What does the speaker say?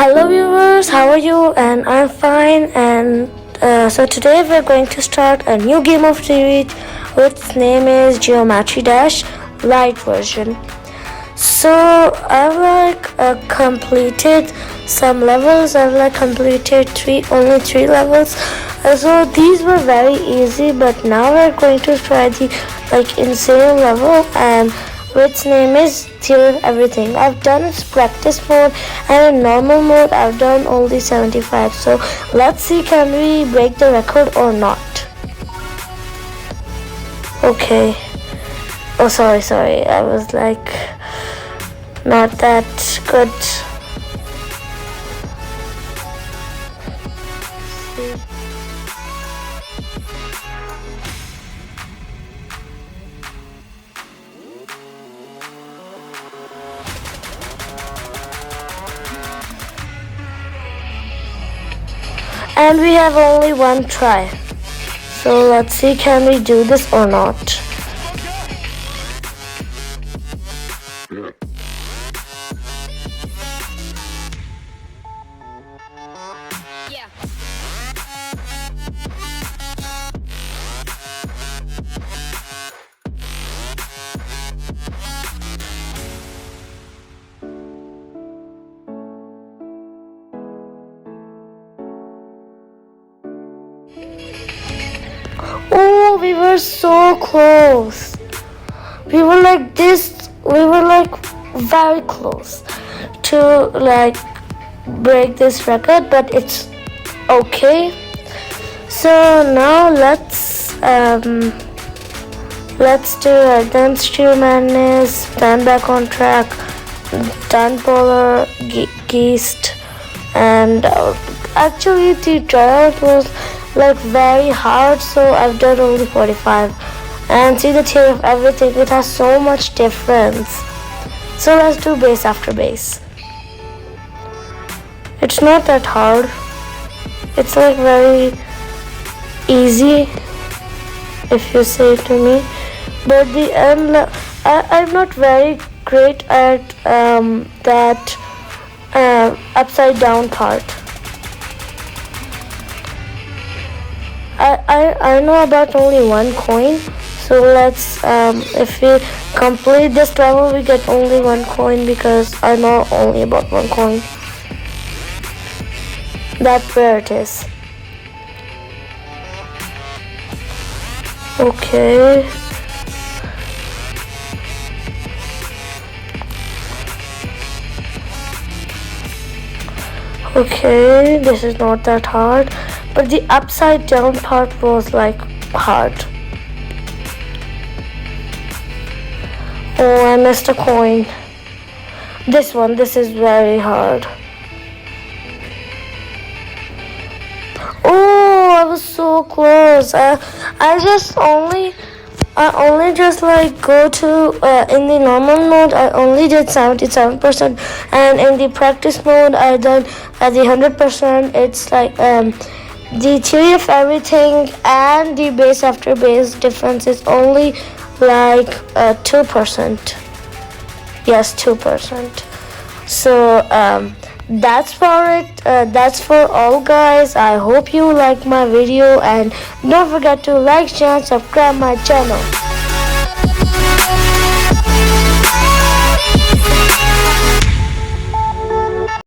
Hello viewers, how are you? And I'm fine. And so today we're going to start a new game of series which name is Geometry Dash Light version. So I've completed some levels. I've completed only three levels. So these were very easy, but now we're going to try the insane level, and which name is Theory of Everything. I've done practice mode, and in normal mode I've done only 75. So let's see, can we break the record or not? Okay. Oh, sorry. I was not that good. And we have only one try. So let's see, can we do this or not? Yeah. Oh, we were so close. We were like this. We were very close to break this record, but it's okay. So now let's do Advanced True Madness, Stand Back on Track, Done Polar, Geist, and actually the tryout was very hard, so I've done only 45. And see the Theory of Everything, it has so much difference. So let's do base after base. It's not that hard. It's very easy if you say it to me. But the end, I'm not very great at that upside down part. I know about only one coin, so let's if we complete this level we get only one coin, because I know only about one coin. That's where it is. Okay. Okay, this is not that hard. But the upside down part was hard. Oh, I missed a coin. This is very hard. Oh, I was so close. I only just go to in the normal mode I only did 77%, and in the practice mode I done at the 100%. It's the Theory of Everything and the base after base difference is only 2%. Yes, 2%. So that's for it. That's for all, guys. I hope you like my video, and don't forget to like, share, and subscribe my channel.